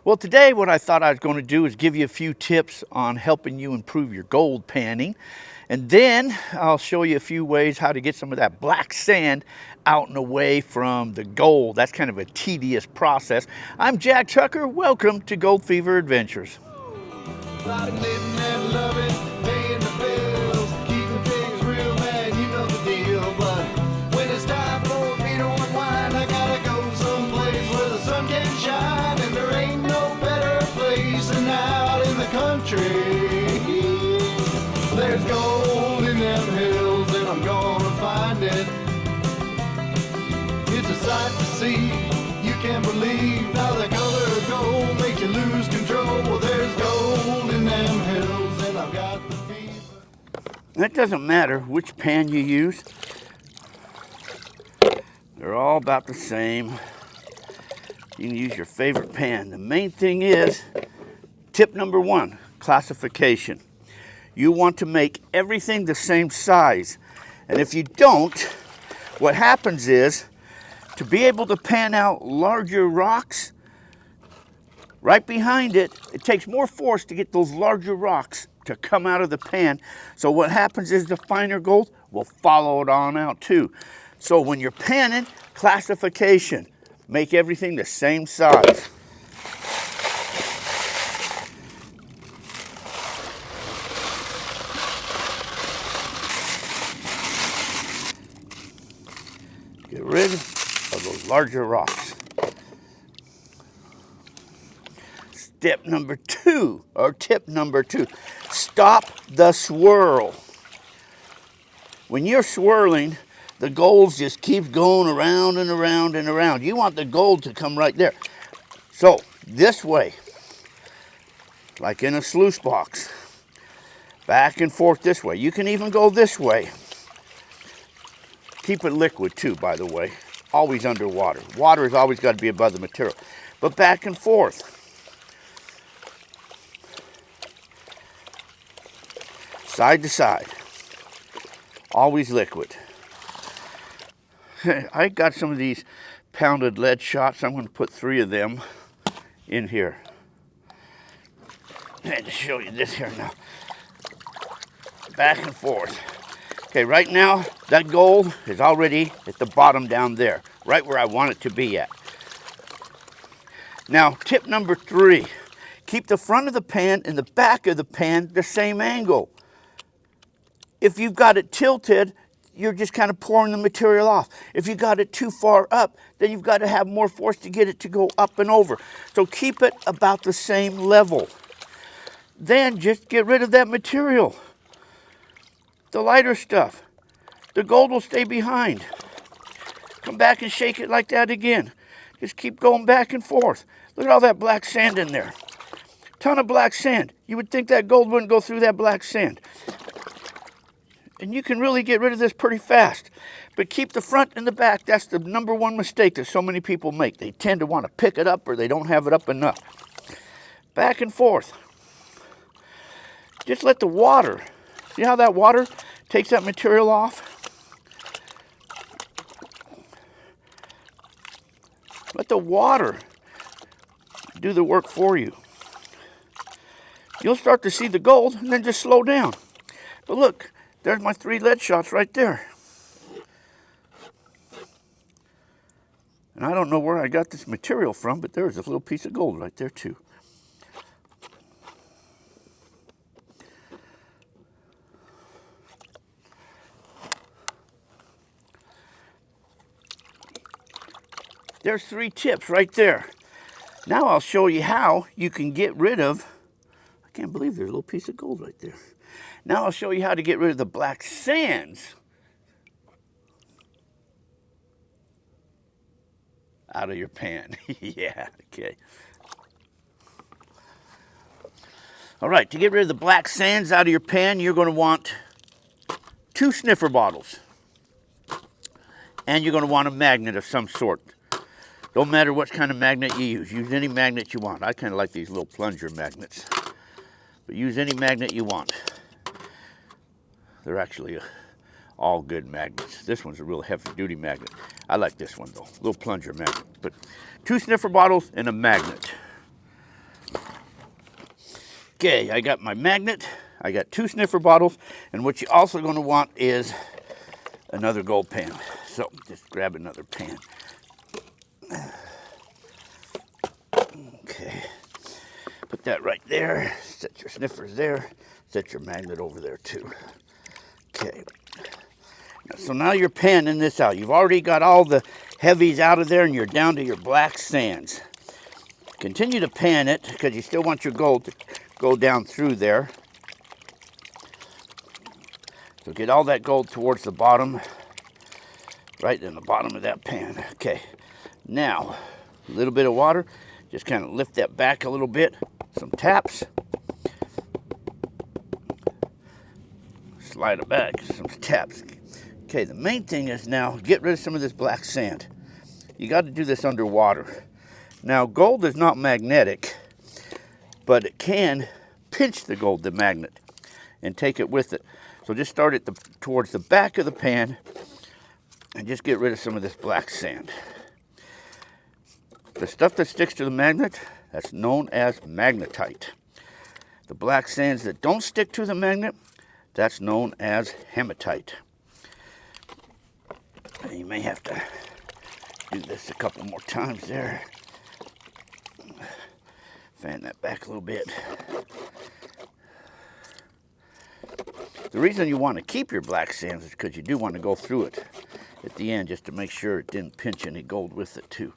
Well, today what I thought I was going to do is give you a few tips on helping you improve your gold panning. And then I'll show you a few ways how to get some of that black sand out and away from the gold. That's kind of a tedious process. I'm Jack Tucker. Welcome to Gold Fever Adventures. There's gold in them hills and I'm gonna find it. It's a sight to see, you can't believe how the color of gold makes you lose control. Well, there's gold in them hills and I've got the fever. It doesn't matter which pan you use. They're all about the same. You can use your favorite pan. The main thing is, tip number one, classification. You want to make everything the same size. And if you don't, what happens is, to be able to pan out larger rocks, right behind it, it takes more force to get those larger rocks to come out of the pan. So what happens is the finer gold will follow it on out too. So when you're panning, classification, make everything the same size. Get rid of those larger rocks. Tip number two, stop the swirl. When you're swirling, the gold just keeps going around and around and around. You want the gold to come right there. So this way, like in a sluice box, back and forth this way. You can even go this way. Keep it liquid too, by the way. Always underwater. Water has always got to be above the material. But back and forth. Side to side. Always liquid. I got some of these pounded lead shots. I'm going to put 3 of them in here. And to show you this here now. Back and forth. Okay, right now, that gold is already at the bottom down there, right where I want it to be at. Now, tip number 3, keep the front of the pan and the back of the pan the same angle. If you've got it tilted, you're just kind of pouring the material off. If you got it too far up, then you've got to have more force to get it to go up and over. So keep it about the same level. Then just get rid of that material. The lighter stuff. The gold will stay behind. Come back and shake it like that again. Just keep going back and forth. Look at all that black sand in there. Ton of black sand. You would think that gold wouldn't go through that black sand. And you can really get rid of this pretty fast. But keep the front and the back. That's the number one mistake that so many people make. They tend to want to pick it up or they don't have it up enough. Back and forth. Just let the water, see how that water takes that material off? Let the water do the work for you. You'll start to see the gold and then just slow down. But look, there's my 3 lead shots right there. And I don't know where I got this material from, but there's a little piece of gold right there too. There's 3 tips right there. Now I'll show you how you can get rid of, I can't believe there's a little piece of gold right there. Now I'll show you how to get rid of the black sands out of your pan. Yeah, okay. All right, to get rid of the black sands out of your pan, you're going to want 2 sniffer bottles. And you're going to want a magnet of some sort. Don't matter what kind of magnet you use. Use any magnet you want. I kind of like these little plunger magnets. But use any magnet you want. They're actually all good magnets. This one's a real heavy-duty magnet. I like this one, though. Little plunger magnet. But 2 sniffer bottles and a magnet. Okay, I got my magnet, I got 2 sniffer bottles, and what you're also going to want is another gold pan. So just grab another pan. Okay, put that right there, set your sniffers there, set your magnet over there too. Okay, so now you're panning this out. You've already got all the heavies out of there and you're down to your black sands. Continue to pan it because you still want your gold to go down through there. So get all that gold towards the bottom, right in the bottom of that pan. Okay, now a little bit of water, just kind of lift that back a little bit, some taps. Slide it back, some taps. Okay, the main thing is now get rid of some of this black sand. You got to do this underwater. Now, gold is not magnetic, but it can pinch the gold, the magnet, and take it with it. So just start it towards the back of the pan and just get rid of some of this black sand. The stuff that sticks to the magnet, that's known as magnetite. The black sands that don't stick to the magnet, that's known as hematite. And you may have to do this a couple more times there. Fan that back a little bit. The reason you want to keep your black sands is because you do want to go through it at the end just to make sure it didn't pinch any gold with it too.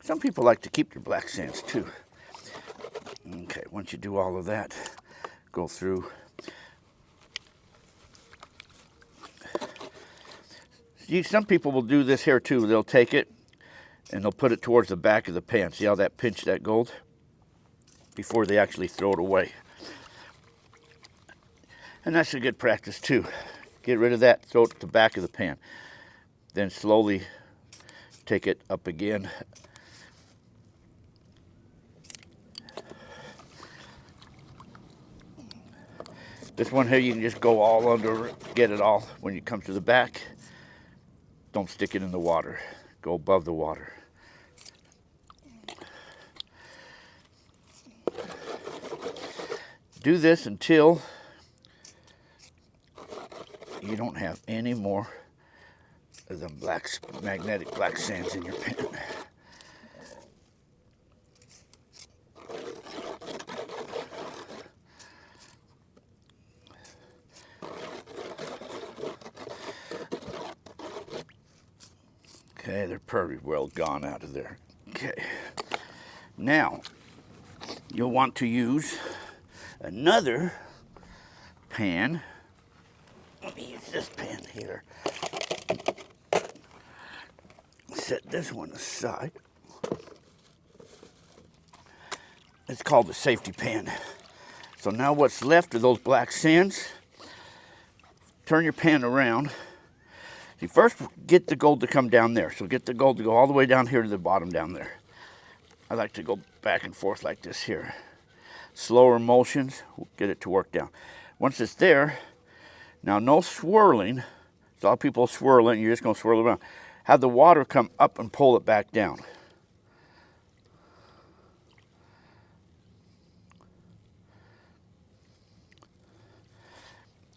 Some people like to keep your black sands too. Okay, once you do all of that, go through. Some people will do this here too. They'll take it and they'll put it towards the back of the pan. See how that pinched that gold? Before they actually throw it away. And that's a good practice too. Get rid of that, throw it to the back of the pan. Then slowly take it up again. This one here, you can just go all under, get it all. When you come to the back, don't stick it in the water. Go above the water. Do this until you don't have any more of the magnetic black sands in your pan. Okay, they're pretty well gone out of there. Okay, now you'll want to use another pan. Let me use this pan here. Set this one aside. It's called the safety pan. So now what's left of those black sands, turn your pan around. You first get the gold to come down there. So get the gold to go all the way down here to the bottom down there. I like to go back and forth like this here. Slower motions will get it to work down. Once it's there, now no swirling. A lot of people swirl it and you're just going to swirl it around. Have the water come up and pull it back down.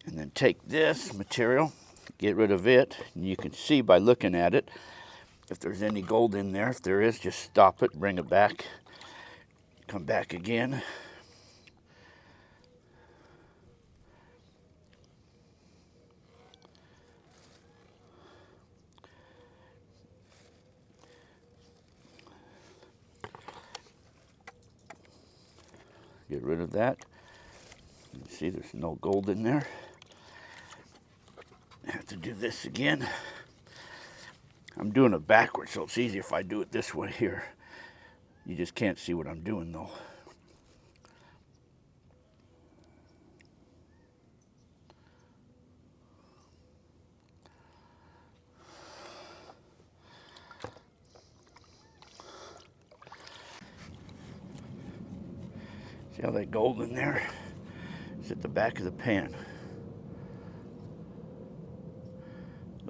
And then take this material, get rid of it, and you can see by looking at it if there's any gold in there. If there is, just stop it, bring it back, come back again. Get rid of that. You see there's no gold in there. I have to do this again. I'm doing it backwards, so it's easier if I do it this way here. You just can't see what I'm doing though. See how that gold in there? It's at the back of the pan.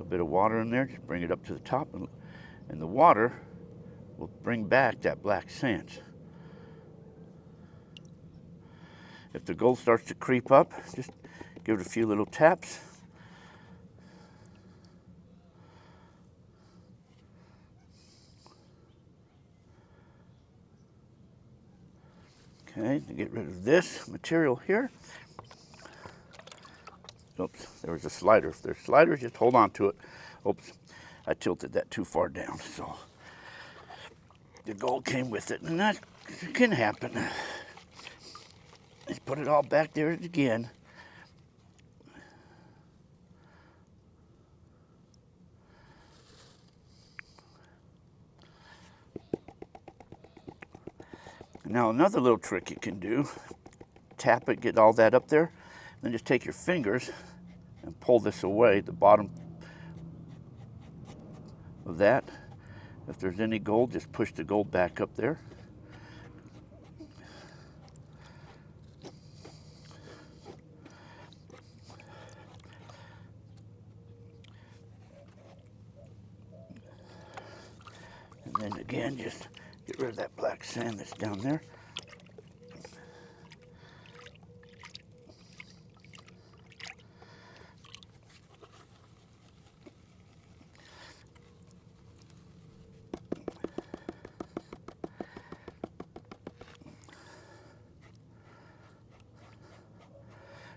little bit of water in there, just bring it up to the top, and the water will bring back that black sand. If the gold starts to creep up, just give it a few little taps. Okay, to get rid of this material here. Oops, there was a slider. If there's sliders, just hold on to it. Oops, I tilted that too far down, so the gold came with it, and that can happen. Let's put it all back there again. Now another little trick you can do, tap it, get all that up there, then just take your fingers and pull this away, the bottom of that. If there's any gold, just push the gold back up there. And then again, just get rid of that black sand that's down there.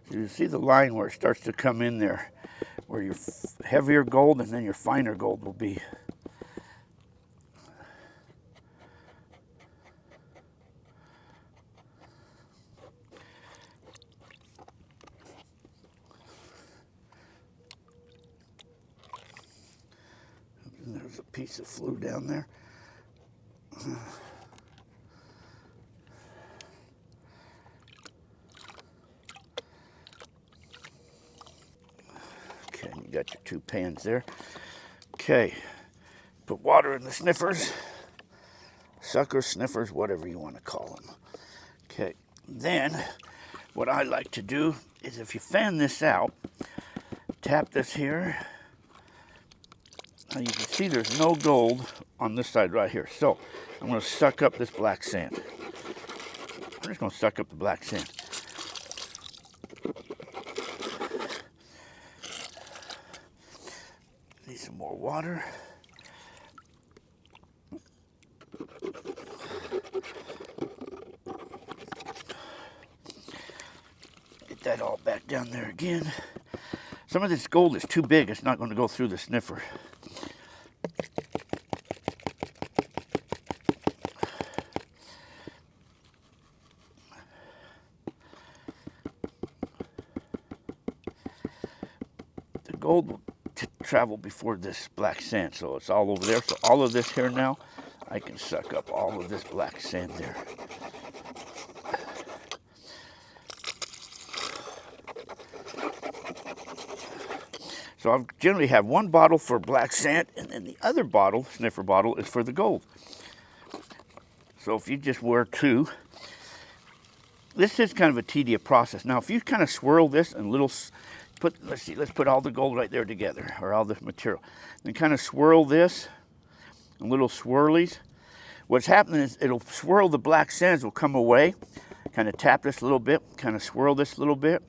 So you see the line where it starts to come in there, where your heavier gold and then your finer gold will be. And there's a piece of flue down there. Okay, you got your two pans there. Okay, put water in the sniffers, suckers, sniffers, whatever you want to call them. Okay, then what I like to do is if you fan this out, tap this here. Now you can see there's no gold on this side right here. So I'm going to suck up this black sand. I'm just going to suck up the black sand. Need some more water. Get that all back down there again. Some of this gold is too big. It's not going to go through the sniffer. The gold will travel before this black sand, so it's all over there. So all of this here now, I can suck up all of this black sand there. So I generally have one bottle for black sand, and then the other bottle, sniffer bottle, is for the gold. So if you just wear two, this is kind of a tedious process. Now if you kind of swirl this and let's put all the gold right there together, or all the material. Then kind of swirl this in little swirlies. What's happening is it'll swirl, the black sands will come away. Kind of tap this a little bit, kind of swirl this a little bit.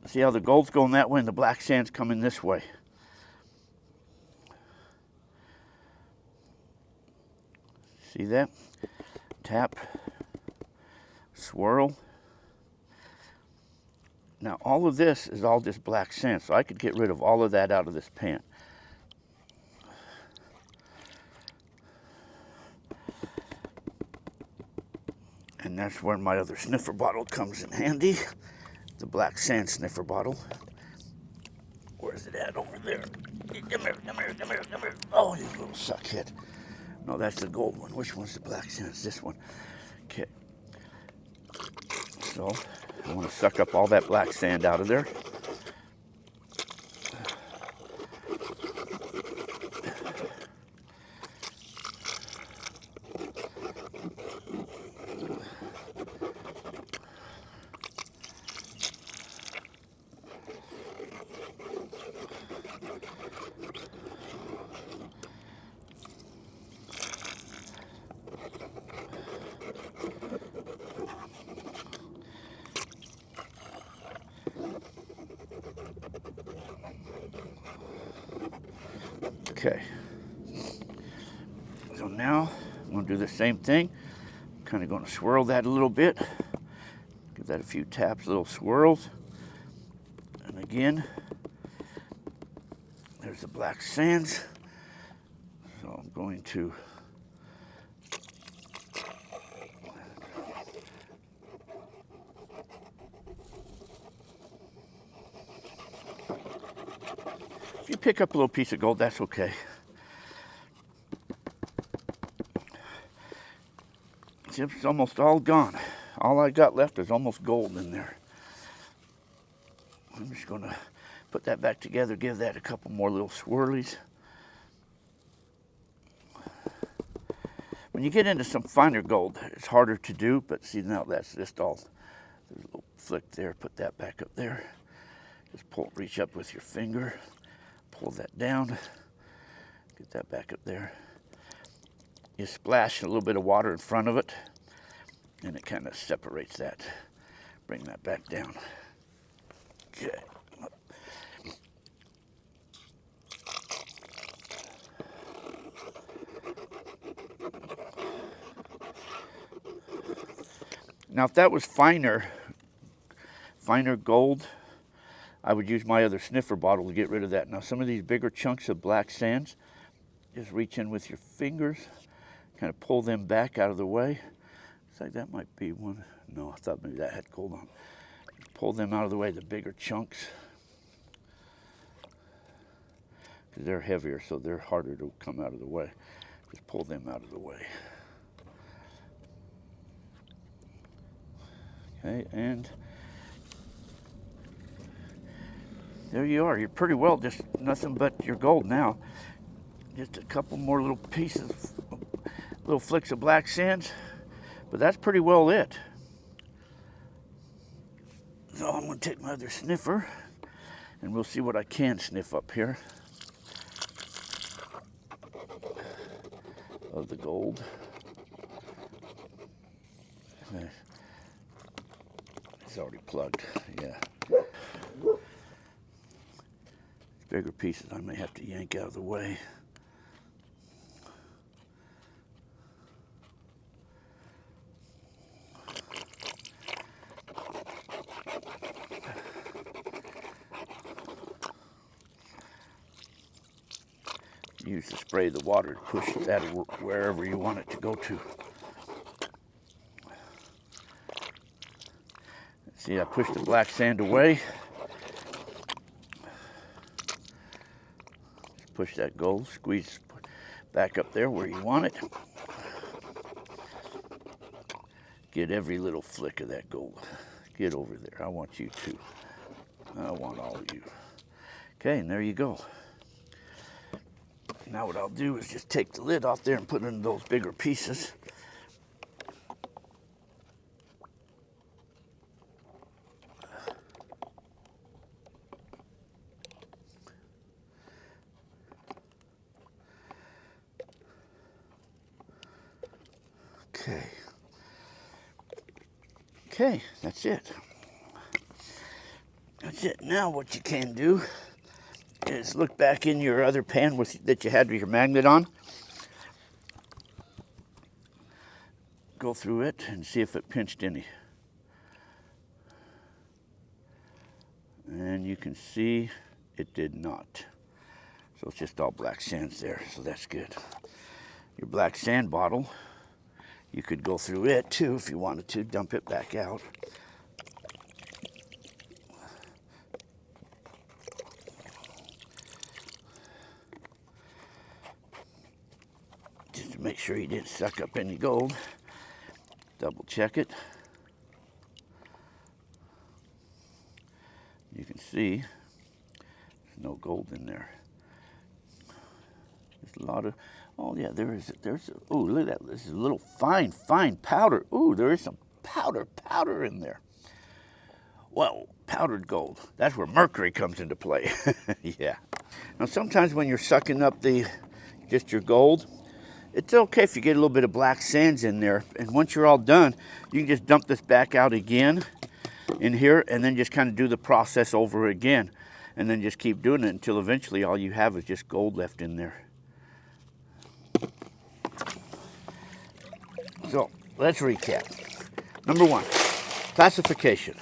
See how the gold's going that way and the black sand's coming this way. See that? Tap, swirl. Now all of this is all just black sand, so I could get rid of all of that out of this pan. And that's where my other sniffer bottle comes in handy. The black sand sniffer bottle. Where's it at? Over there. Come here, come here, come here, come here. Oh, you little suckhead. No, that's the gold one. Which one's the black sand? It's this one. Okay. So I want to suck up all that black sand out of there. Okay. So now I'm going to do the same thing. Kind of going to swirl that a little bit. Give that a few taps, little swirls. And again, there's the black sands. So I'm going to if you pick up a little piece of gold, that's okay. It's almost all gone. All I got left is almost gold in there. I'm just going to put that back together, give that a couple more little swirlies. When you get into some finer gold, it's harder to do, but see now that's just all, there's a little flick there, put that back up there. Just reach up with your finger, pull that down, get that back up there. You splash a little bit of water in front of it, and it kind of separates that. Bring that back down. Okay. Now, if that was finer gold, I would use my other sniffer bottle to get rid of that. Now, some of these bigger chunks of black sands, just reach in with your fingers, kind of pull them back out of the way. Looks like that might be one. No, I thought maybe that had gold on. Pull them out of the way, the bigger chunks. Because they're heavier, so they're harder to come out of the way. Just pull them out of the way. Okay, and there you are. You're pretty well just nothing but your gold now. Just a couple more little pieces, little flicks of black sands, but that's pretty well it. So I'm going to take my other sniffer, and we'll see what I can sniff up here of the gold. Okay. It's already plugged, yeah. Bigger pieces I may have to yank out of the way. Use the spray of the water to push that wherever you want it to go to. See, I pushed the black sand away. Push that gold, squeeze back up there where you want it. Get every little flick of that gold. Get over there. I want you to. I want all of you. Okay, and there you go. Now what I'll do is just take the lid off there and put it in those bigger pieces. Okay, that's it. That's it. Now what you can do is look back in your other pan that you had with your magnet on. Go through it and see if it pinched any. And you can see it did not. So it's just all black sands there, so that's good. Your black sand bottle, you could go through it too if you wanted to, dump it back out. Just to make sure you didn't suck up any gold. Double check it. You can see there's no gold in there. There's a lot of, oh yeah, there's, oh, look at that, this is a little fine powder. Ooh, there is some powder in there. Well, powdered gold, that's where mercury comes into play. Yeah. Now sometimes when you're sucking up just your gold, it's okay if you get a little bit of black sands in there, and once you're all done, you can just dump this back out again in here, and then just kind of do the process over again, and then just keep doing it until eventually all you have is just gold left in there. let's recap. Number one, classification.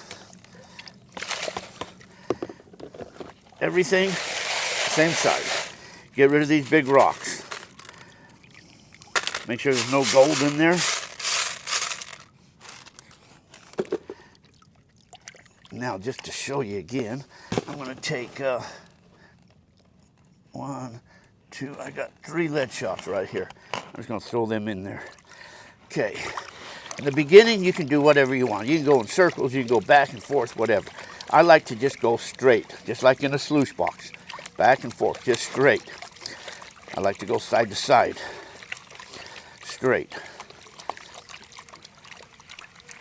Everything same size. Get rid of these big rocks. Make sure there's no gold in there. Now, just to show you again, I'm going to take 1, 2, I got 3 lead shots right here. I'm just going to throw them in there. Okay. In the beginning, you can do whatever you want. You can go in circles, you can go back and forth, whatever. I like to just go straight, just like in a sluice box. Back and forth, just straight. I like to go side to side. Straight.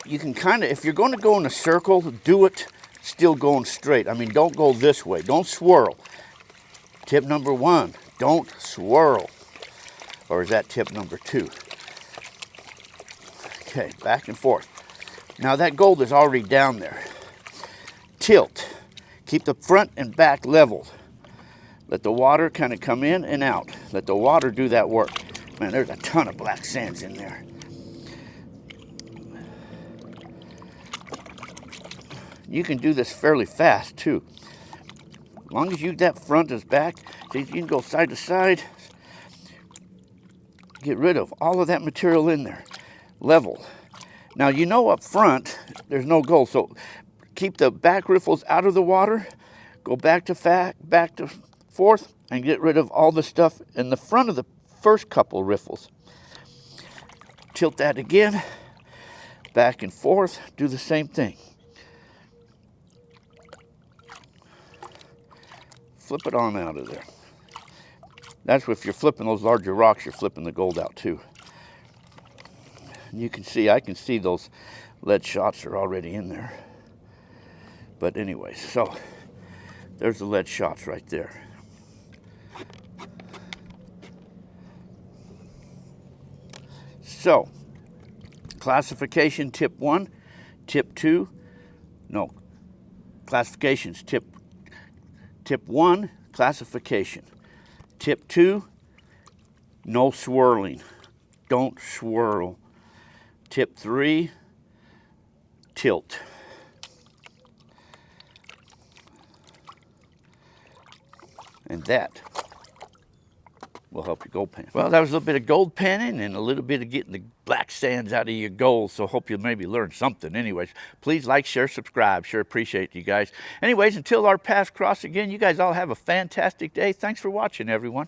You can kind of, if you're going to go in a circle, do it still going straight. I mean, don't go this way. Don't swirl. Tip number 1, don't swirl. Or is that tip number 2? Okay, back and forth. Now that gold is already down there. Tilt. Keep the front and back level. Let the water kind of come in and out. Let the water do that work. Man, there's a ton of black sands in there. You can do this fairly fast too. As long as that front is back, so you can go side to side. Get rid of all of that material in there. Level. Now you know up front there's no gold, so keep the back riffles out of the water. Go back to forth and get rid of all the stuff in the front of the first couple riffles. Tilt that again. Back and forth. Do the same thing. Flip it on out of there. That's if you're flipping those larger rocks, you're flipping the gold out too. You can see, I can see those lead shots are already in there. But anyways, so there's the lead shots right there. So, classification tip 1, tip 2, no, classifications tip 1, classification. Tip 2, no swirling. Don't swirl. Tip 3, tilt. And that will help your gold pan. Well, that was a little bit of gold panning and a little bit of getting the black sands out of your gold, so hope you maybe learned something. Anyways, please like, share, subscribe. Sure appreciate you guys. Anyways, until our paths cross again, you guys all have a fantastic day. Thanks for watching, everyone.